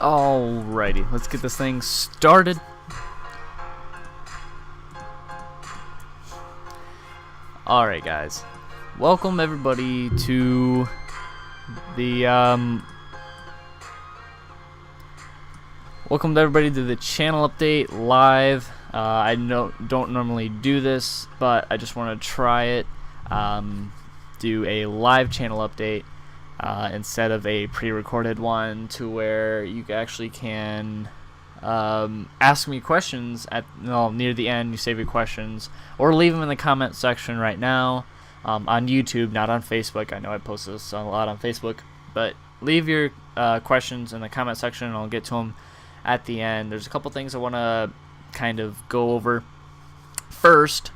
Alrighty, let's get this thing started. Alright guys, welcome everybody to the channel update live. I don't normally do this, but I just want to try it. Do a live channel update instead of a pre-recorded one, to where you actually can ask me questions near the end. You save your questions or leave them in the comment section right now on YouTube, not on Facebook. I know I post this a lot on Facebook, but leave your questions in the comment section and I'll get to them at the end. There's a couple things I want to kind of go over first.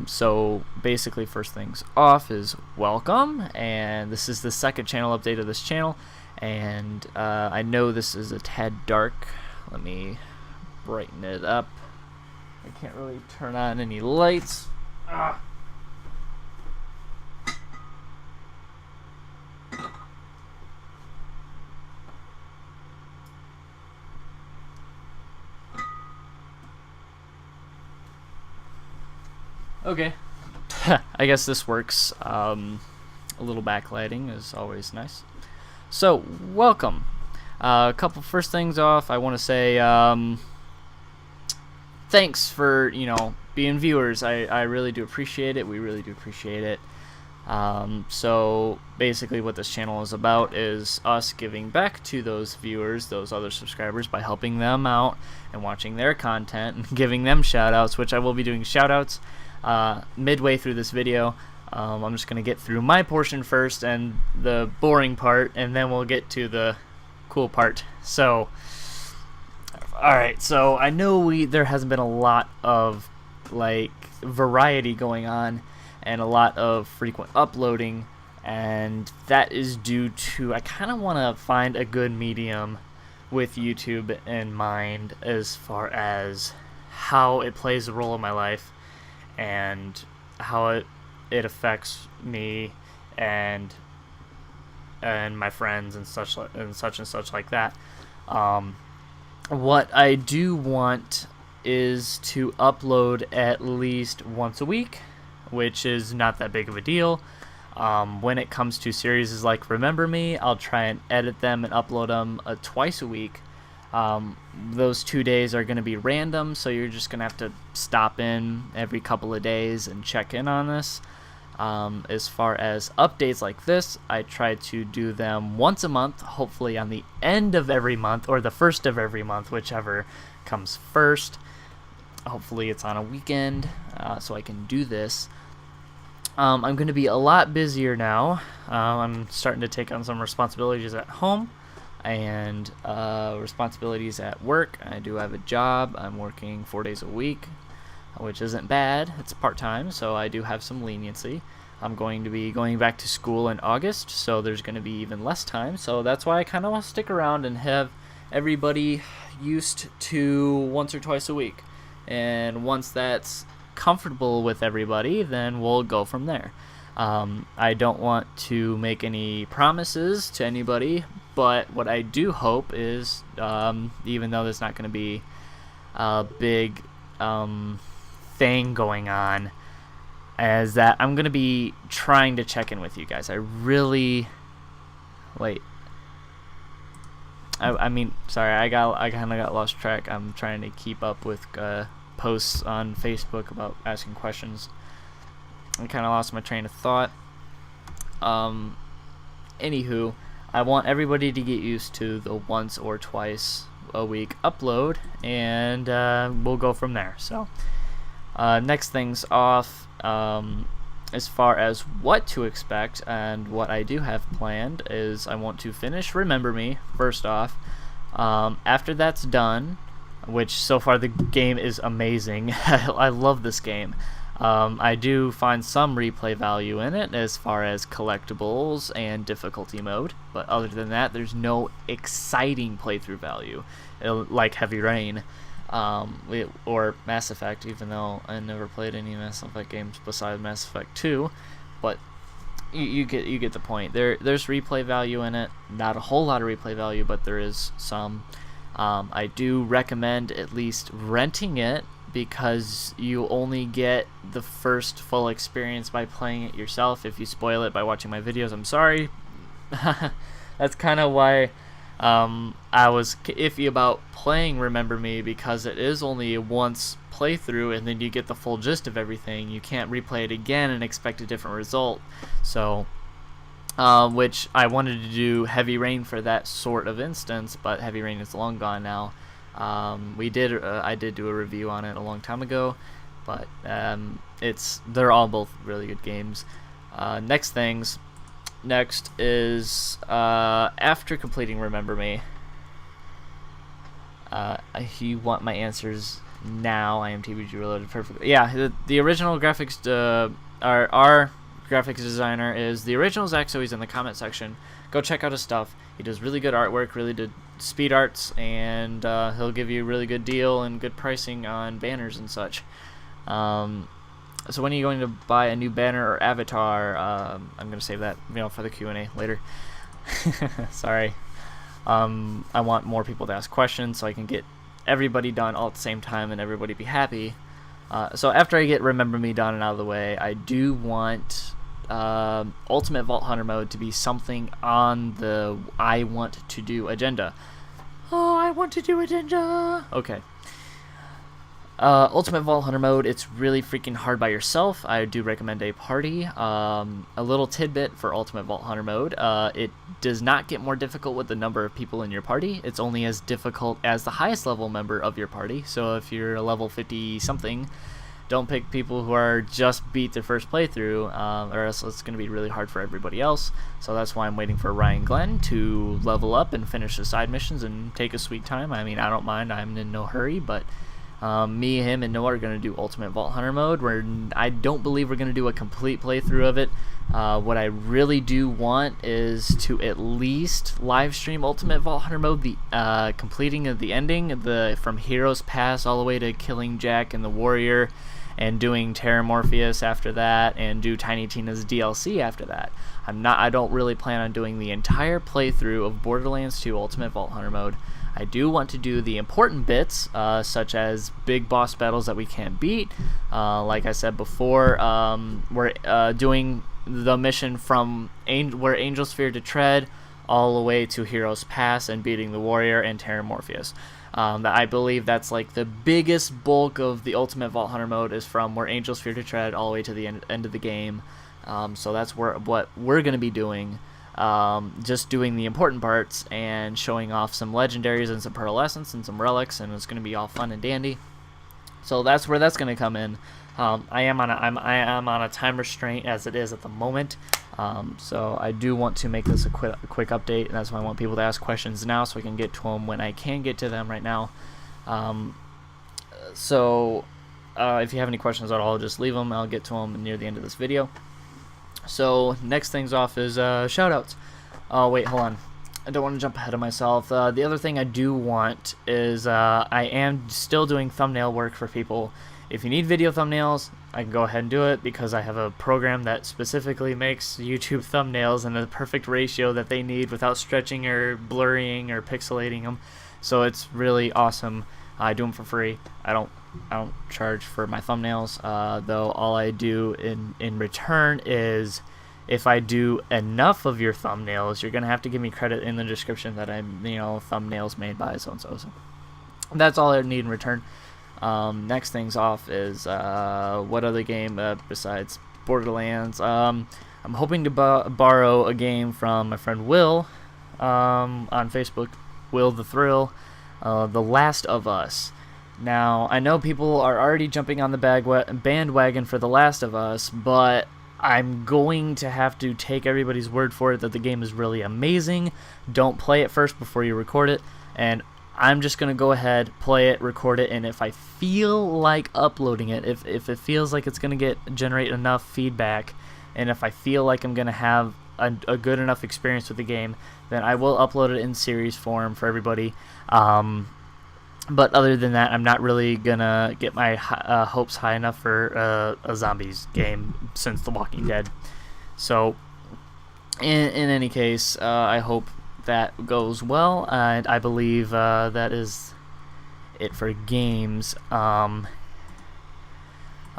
So basically, first things off is welcome, and this is the second channel update of this channel, and I know this is a tad dark. Let me brighten it up. I can't really turn on any lights. Okay, I guess this works. A little backlighting is always nice. So, welcome. A couple first things off, I want to say thanks for, being viewers. I really do appreciate it. We really do appreciate it. So, basically what this channel is about is us giving back to those viewers, those other subscribers, by helping them out and watching their content and giving them shoutouts, which I will be doing shoutouts midway through this video. I'm just going to get through my portion first and the boring part, and then we'll get to the cool part. So, alright, so I know there hasn't been a lot of variety going on and a lot of frequent uploading, and that is due to I kind of want to find a good medium with YouTube in mind as far as how it plays a role in my life and how it affects me and my friends and such like that. What I do want is to upload at least once a week, which is not that big of a deal. When it comes to series like Remember Me, I'll try and edit them and upload them twice a week. Those 2 days are going to be random, so you're just going to have to stop in every couple of days and check in on this. As far as updates like this, I try to do them once a month, hopefully on the end of every month or the first of every month, whichever comes first. Hopefully it's on a weekend, so I can do this. I'm going to be a lot busier now. I'm starting to take on some responsibilities at home and responsibilities at work. I do have a job. I'm working 4 days a week, which isn't bad. It's part-time, so I do have some leniency. I'm going to be going back to school in August, so there's going to be even less time. So that's why I kind of want to stick around and have everybody used to once or twice a week. And once that's comfortable with everybody, then we'll go from there. I don't want to make any promises to anybody, but what I do hope is, even though there's not going to be a big thing going on, is that I'm going to be trying to check in with you guys. I mean, sorry, I kind of got lost track. I'm trying to keep up with posts on Facebook about asking questions. I kind of lost my train of thought. Anywho, I want everybody to get used to the once or twice a week upload, and we'll go from there. So, next things off, as far as what to expect and what I do have planned is I want to finish Remember Me first off. After that's done, which so far the game is amazing. I love this game. I do find some replay value in it as far as collectibles and difficulty mode, but other than that, there's no exciting playthrough value like Heavy Rain or Mass Effect, even though I never played any Mass Effect games besides Mass Effect 2. But you get the point. There's replay value in it. Not a whole lot of replay value, but there is some. I do recommend at least renting it, because you only get the first full experience by playing it yourself. If you spoil it by watching my videos, I'm sorry. That's kind of why I was iffy about playing Remember Me, because it is only a once playthrough, and then you get the full gist of everything. You can't replay it again and expect a different result. So, which I wanted to do Heavy Rain for that sort of instance, but Heavy Rain is long gone now. I did do a review on it a long time ago, but they're all both really good games. Next is after completing Remember Me. You want my answers now? I am TBG Reloaded. Perfect. Yeah, the original graphics. Our graphics designer is the original Zach, so he's in the comment section. Go check out his stuff. He does really good artwork, really good speed arts, and he'll give you a really good deal and good pricing on banners and such. So when are you going to buy a new banner or avatar? I'm going to save that, for the Q&A later. Sorry. I want more people to ask questions so I can get everybody done all at the same time and everybody be happy. So after I get Remember Me done and out of the way, I do want Ultimate Vault Hunter mode to be something on the I want to do agenda. Oh, I want to do agenda. Okay. Ultimate Vault Hunter mode, it's really freaking hard by yourself. I do recommend a party. A little tidbit for Ultimate Vault Hunter mode, it does not get more difficult with the number of people in your party. It's only as difficult as the highest level member of your party. So if you're a level 50 something, don't pick people who are just beat their first playthrough, or else it's going to be really hard for everybody else. So that's why I'm waiting for Ryan Glenn to level up and finish the side missions and take a sweet time. I mean, I don't mind. I'm in no hurry, but me, him, and Noah are going to do Ultimate Vault Hunter mode, where I don't believe we're going to do a complete playthrough of it. What I really do want is to at least live stream Ultimate Vault Hunter mode, the completing of the ending, from Heroes Pass all the way to killing Jack and the Warrior, and doing Terra Morpheus after that, and do Tiny Tina's DLC after that. I don't really plan on doing the entire playthrough of Borderlands 2 Ultimate Vault Hunter mode. I do want to do the important bits, such as big boss battles that we can't beat. Like I said before, we're doing the mission from where Angel Sphere to Tread all the way to Heroes Pass and beating the Warrior and Terra Morpheus. I believe that's like the biggest bulk of the Ultimate Vault Hunter mode, is from where Angel Sphere to Tread all the way to the end of the game. So that's what we're going to be doing. Just doing the important parts and showing off some legendaries and some pearlescence and some relics, and it's going to be all fun and dandy. So that's where that's going to come in. I am on a time restraint as it is at the moment, so I do want to make this a quick update, and that's why I want people to ask questions now so I can get to them when I can get to them right now. If you have any questions at all, just leave them. I'll get to them near the end of this video. So next things off is shoutouts. Oh wait, hold on. I don't want to jump ahead of myself. The other thing I do want is I am still doing thumbnail work for people. If you need video thumbnails, I can go ahead and do it, because I have a program that specifically makes YouTube thumbnails in the perfect ratio that they need without stretching or blurring or pixelating them. So it's really awesome. I do them for free. I don't charge for my thumbnails, though. All I do in return is, if I do enough of your thumbnails, you're gonna have to give me credit in the description that I'm, thumbnails made by so and so. So that's all I need in return. Next things off is what other game besides Borderlands? I'm hoping to borrow a game from my friend Will on Facebook, Will the Thrill, The Last of Us. Now, I know people are already jumping on the bandwagon for The Last of Us, but I'm going to have to take everybody's word for it that the game is really amazing. Don't play it first before you record it, and I'm just going to go ahead, play it, record it, and if I feel like uploading it, if it feels like it's going to generate enough feedback, and if I feel like I'm going to have a good enough experience with the game, then I will upload it in series form for everybody. But other than that, I'm not really going to get my hopes high enough for a zombies game since The Walking Dead. So in any case, I hope that goes well, and I believe that is it for games.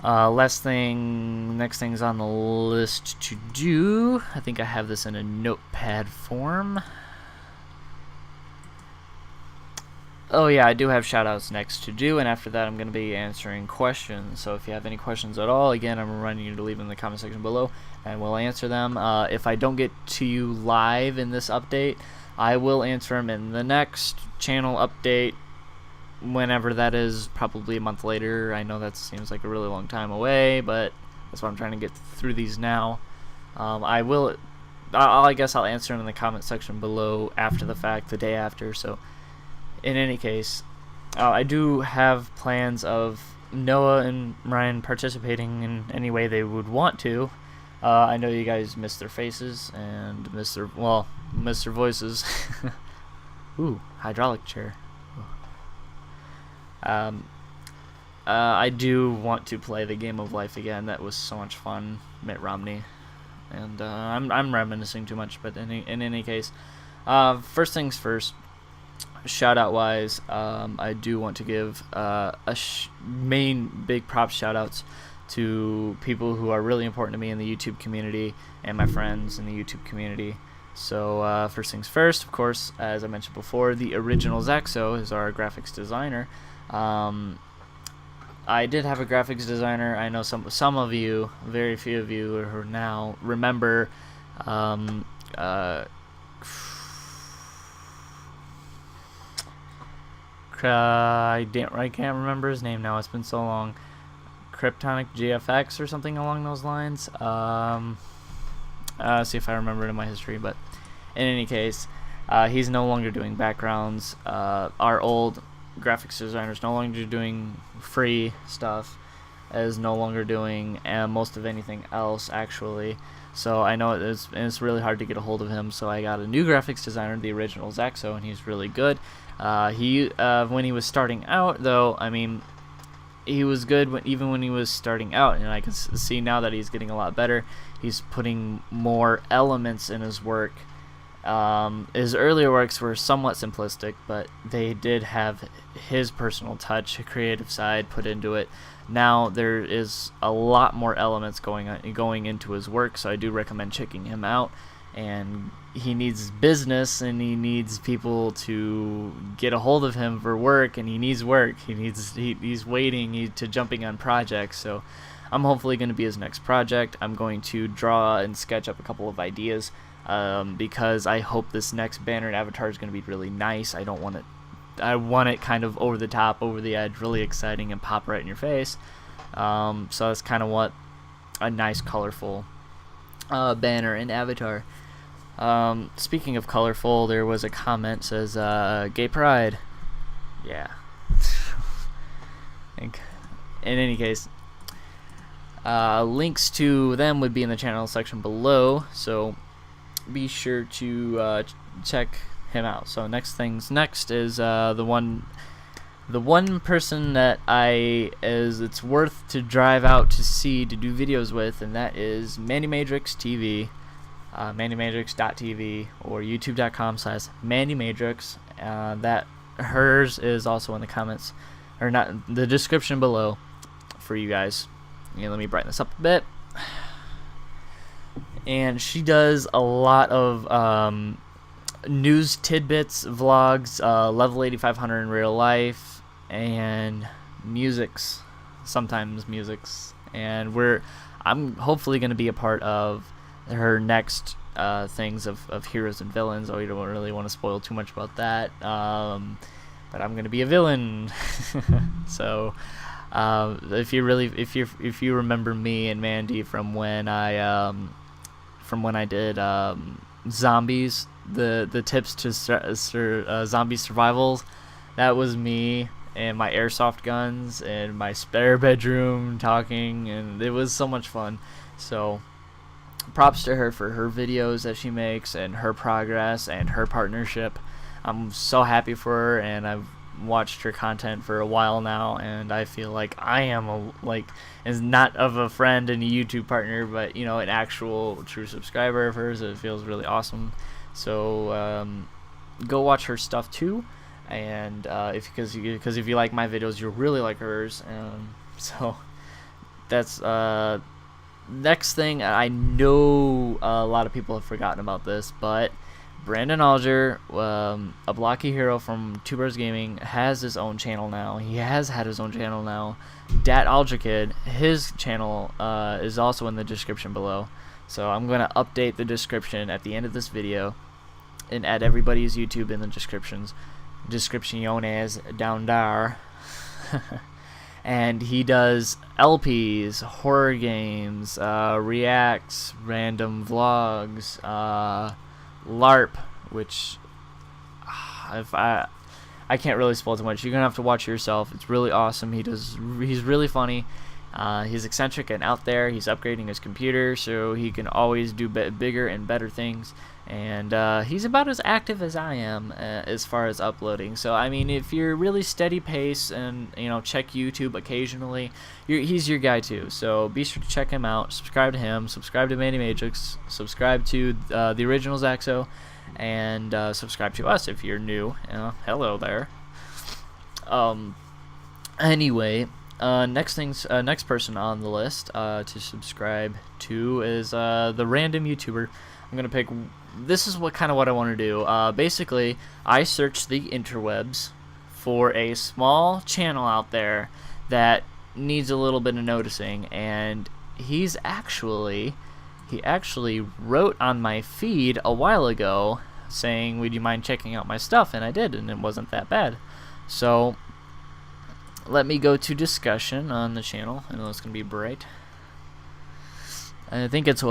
Next thing's on the list to do. I think I have this in a notepad form. Oh yeah, I do have shoutouts next to do, and after that I'm going to be answering questions. So if you have any questions at all, again, I'm reminding you to leave them in the comment section below, and we'll answer them. If I don't get to you live in this update, I will answer them in the next channel update, whenever that is, probably a month later. I know that seems like a really long time away, but that's why I'm trying to get through these now. I guess I'll answer them in the comment section below after the fact, the day after. So in any case, I do have plans of Noah and Ryan participating in any way they would want to. I know you guys miss their faces and miss their voices. Ooh, hydraulic chair. I do want to play the game of life again. That was so much fun, Mitt Romney. And I'm reminiscing too much, but in any case, first things first. Shout out wise, I do want to give main big props shout outs to people who are really important to me in the YouTube community and my friends in the YouTube community. So first things first, of course, as I mentioned before, the original XxTBGxSLIMxX is our graphics designer. I did have a graphics designer. I know some of you, very few of you who now remember I can't remember his name now. It's been so long. Kryptonic GFX or something along those lines. See if I remember it in my history. But in any case, he's no longer doing backgrounds. Our old graphics designer is no longer doing free stuff. Is no longer doing most of anything else, actually. So I know it's really hard to get a hold of him. So I got a new graphics designer, the original XxTBGxSLIMxX, and he's really good. When he was starting out, though, I mean, he was good even when he was starting out, and I can see now that he's getting a lot better. He's putting more elements in his work. His earlier works were somewhat simplistic, but they did have his personal touch, a creative side put into it. Now there is a lot more elements going into his work, so I do recommend checking him out. And he needs business, and he needs people to get a hold of him for work, and he needs work. He's waiting to jumping on projects. So I'm hopefully going to be his next project. I'm going to draw and sketch up a couple of ideas, because I hope this next banner and avatar is going to be really nice. I want it kind of over the top, over the edge, really exciting, and pop right in your face. So that's kind of what a nice, colorful banner and avatar. Speaking of colorful, there was a comment says gay pride. Yeah. In any case, links to them would be in the channel section below, so be sure to check him out. So next is the one person that it's worth to drive out to see, to do videos with, and that is MandyMatrix MandyMatrix.tv or youtube.com/MandyMatrix. That hers is also in the comments, or not, the description below for you guys. Let me brighten this up a bit. And she does a lot of news tidbits, vlogs, level 8500 in real life, and sometimes musics. And I'm hopefully going to be a part of her next things of heroes and villains. We don't really want to spoil too much about that, but I'm going to be a villain. So if you remember me and Mandy from when I did zombies, the tips to zombie survivals, that was me and my airsoft guns and my spare bedroom talking, and it was so much fun. So props to her for her videos that she makes and her progress and her partnership. I'm so happy for her, and watched her content for a while now, and I feel like I am is not of a friend and a YouTube partner, but you know, an actual true subscriber of hers. It feels really awesome. So go watch her stuff too, and because if you like my videos, you'll really like hers. So that's next thing. I know a lot of people have forgotten about this, but Brandon Alger, a blocky hero from Two Birds Gaming, has his own channel now. He has had his own channel now. Dat Alger Kid, his channel is also in the description below. So I'm going to update the description at the end of this video and add everybody's YouTube in the descriptions. Descriptiones down there. And he does LPs, horror games, reacts, random vlogs, LARP, which I can't really spoil too much. You're gonna have to watch it yourself. It's really awesome. He's really funny. He's eccentric and out there. He's upgrading his computer so he can always do bigger and better things. And he's about as active as I am as far as uploading. So I mean, if you're really steady pace and you know, check YouTube occasionally, he's your guy too. So be sure to check him out. Subscribe to him. Subscribe to Manny Matrix. Subscribe to the original Zaxo, and subscribe to us if you're new. Hello there. Anyway, next person on the list to subscribe to is the random YouTuber. I'm gonna pick. This is what I want to do. Basically, I searched the interwebs for a small channel out there that needs a little bit of noticing, and he actually wrote on my feed a while ago saying, "Would you mind checking out my stuff?" And I did, and it wasn't that bad. So let me go to discussion on the channel. I know it's gonna be bright. I think it's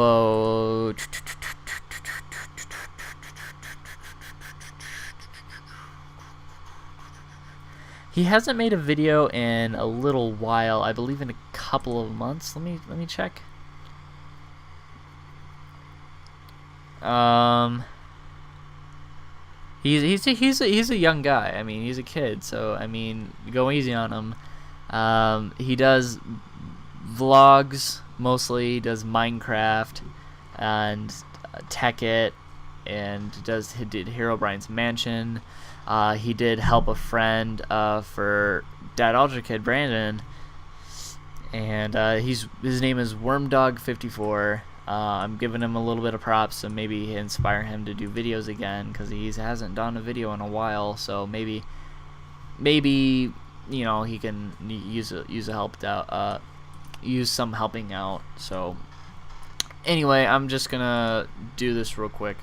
he hasn't made a video in a little while. I believe in a couple of months. Let me check. He's a young guy. I mean, he's a kid, so I mean, go easy on him. He does vlogs mostly. He does Minecraft and Tech-It, and he did Herobrine's Mansion. He did help a friend for Dat Alger Kid, Brandon, and his name is Wormdog54. I'm giving him a little bit of props and maybe inspire him to do videos again, because he hasn't done a video in a while. So maybe you know, he can use some helping out. So anyway, I'm just gonna do this real quick.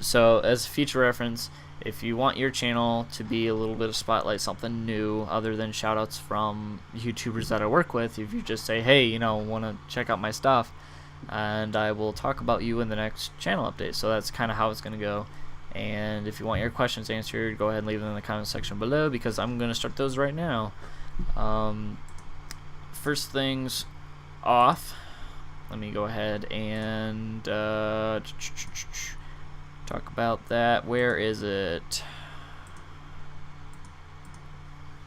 So as future reference, if you want your channel to be a little bit of spotlight, something new other than shoutouts from YouTubers that I work with, if you just say, hey, you know, want to check out my stuff, and I will talk about you in the next channel update. So that's kind of how it's going to go. And if you want your questions answered, go ahead and leave them in the comment section below, because I'm going to start those right now. First things off, let me go ahead and talk about that. Where is it?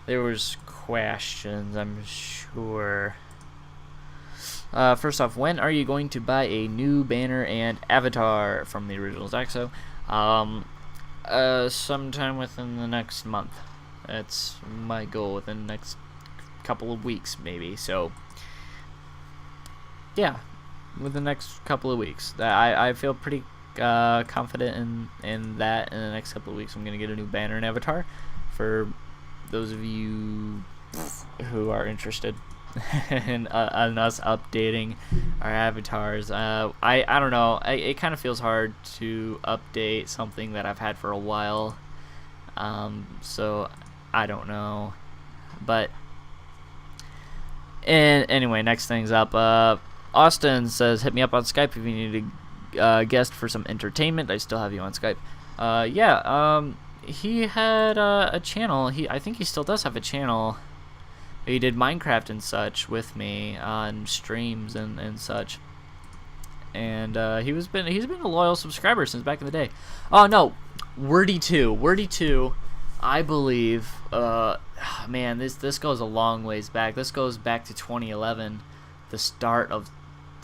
There was questions, I'm sure. First off, when are you going to buy a new banner and avatar from the original Zaxo? Sometime within the next month. That's my goal, within the next couple of weeks, maybe. So yeah, within the next couple of weeks. I feel pretty confident in that. In the next couple of weeks, I'm gonna get a new banner and avatar for those of you who are interested in us updating our avatars. I don't know. It kind of feels hard to update something that I've had for a while. So I don't know. But anyway, next thing's up. Austin says, hit me up on Skype if you need a guest for some entertainment. I still have you on Skype. He had a channel. I think he still does have a channel. He did Minecraft and such with me on streams and such. And he's been a loyal subscriber since back in the day. Oh no, Wordy2. I believe, man, this goes a long ways back. This goes back to 2011, the start of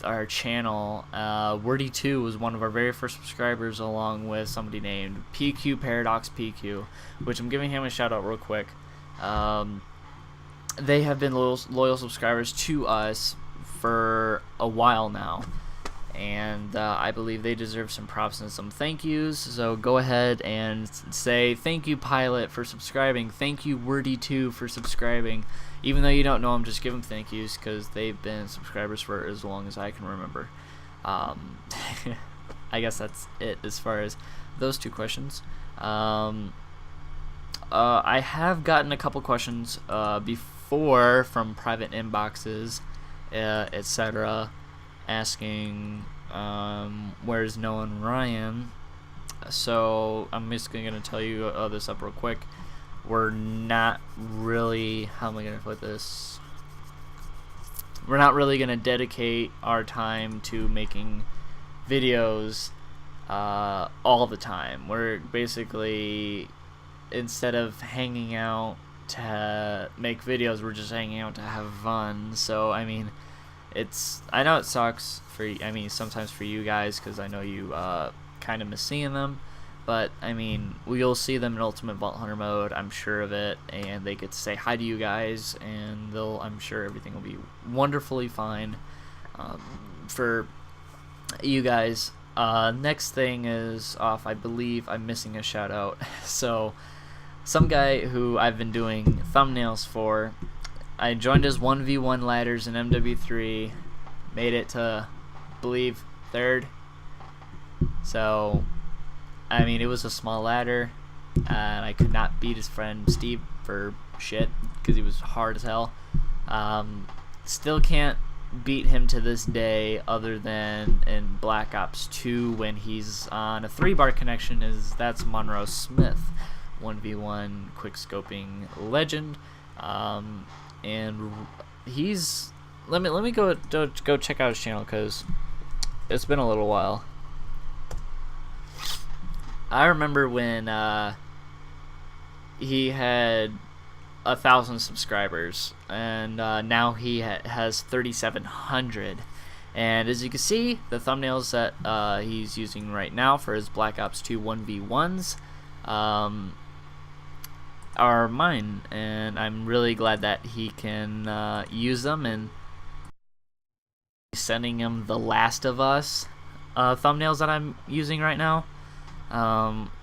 our channel. Wordy2 was one of our very first subscribers, along with somebody named PQ Paradox PQ, which I'm giving him a shout out real quick. They have been loyal subscribers to us for a while now, and I believe they deserve some props and some thank yous. So go ahead and say thank you, Pilot, for subscribing. Thank you, Wordy2, for subscribing. Even though you don't know them, just give them thank yous, because they've been subscribers for as long as I can remember. I guess that's it as far as those two questions. I have gotten a couple questions before from private inboxes, etc., asking where's Noah and Ryan. So I'm just going to tell you this up real quick. We're not really, how am I going to put this? We're not really going to dedicate our time to making videos all the time. We're basically, instead of hanging out to make videos, we're just hanging out to have fun. So I mean, I know it sucks for, I mean, sometimes for you guys, because I know you kind of miss seeing them, but I mean, you'll see them in Ultimate Vault Hunter mode, I'm sure of it, and they get to say hi to you guys, and I'm sure everything will be wonderfully fine for you guys. Next thing is off. I believe I'm missing a shout out. So some guy who I've been doing thumbnails for, I joined his 1v1 ladders in MW3, made it to, I believe, 3rd. So I mean, it was a small ladder, and I could not beat his friend Steve for shit, because he was hard as hell. Still can't beat him to this day, other than in Black Ops 2 when he's on a 3-bar connection. That's Monroe Smith, 1v1 quickscoping legend, and he's, let me go check out his channel, because it's been a little while. I remember when he had 1,000 subscribers, and now he has 3,700. And as you can see, the thumbnails that he's using right now for his Black Ops 2 1v1s are mine, and I'm really glad that he can use them, and sending him the Last of Us thumbnails that I'm using right now.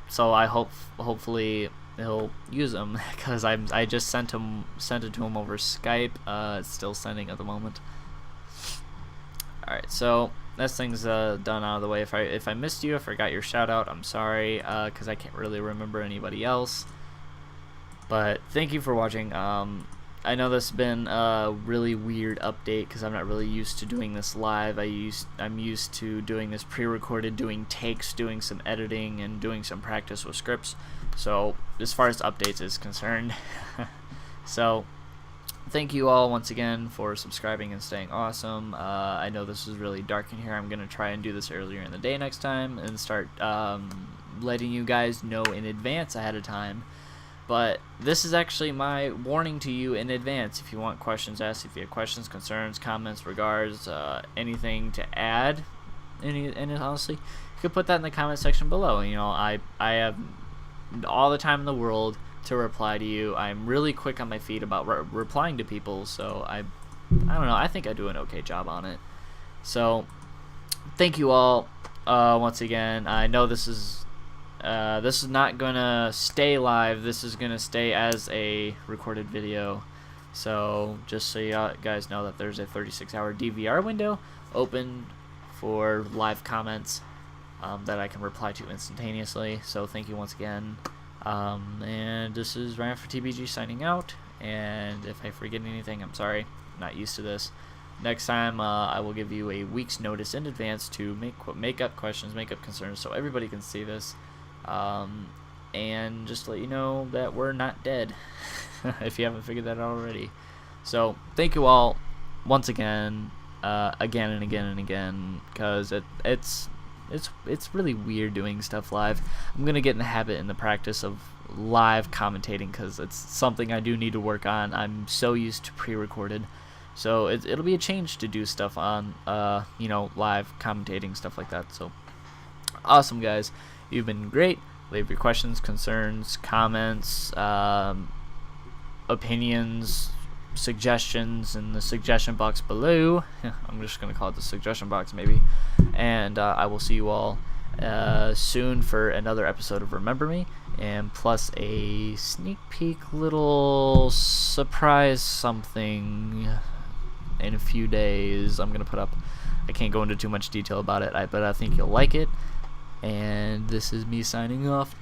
So I hopefully he'll use them, because I just sent it to him over Skype. It's still sending at the moment. Alright, so this thing's done out of the way. If I missed you, I forgot your shout out, I'm sorry, because I can't really remember anybody else. But thank you for watching. I know this has been a really weird update, because I'm not really used to doing this live. I'm used to doing this pre-recorded, doing takes, doing some editing, and doing some practice with scripts. So as far as updates is concerned, so thank you all once again for subscribing and staying awesome. I know this is really dark in here. I'm gonna try and do this earlier in the day next time, and start letting you guys know in advance ahead of time. But this is actually my warning to you in advance. If you want questions asked, if you have questions, concerns, comments, regards, anything to add, honestly, you could put that in the comment section below. You know, I have all the time in the world to reply to you. I'm really quick on my feet about replying to people, so I don't know, I think I do an okay job on it. So thank you all once again. I know this is not gonna stay live. This is gonna stay as a recorded video, so just so you guys know that there's a 36-hour DVR window open for live comments that I can reply to instantaneously. So thank you once again, and this is Ryan for TBG signing out, and if I forget anything, I'm sorry, I'm not used to this. Next time I will give you a week's notice in advance to make up questions, make up concerns, so everybody can see this. And just to let you know that we're not dead, if you haven't figured that out already. So thank you all once again, again and again and again, because it's it's really weird doing stuff live. I'm gonna get in the habit and the practice of live commentating, because it's something I do need to work on. I'm so used to pre-recorded, so it'll be a change to do stuff on live commentating, stuff like that. So awesome, guys, you've been great. Leave your questions, concerns, comments, opinions, suggestions in the suggestion box below. I'm just gonna call it the suggestion box maybe, and I will see you all soon for another episode of Remember Me, and plus a sneak peek little surprise something in a few days I'm gonna put up. I can't go into too much detail about it, but I think you'll like it. And this is me signing off.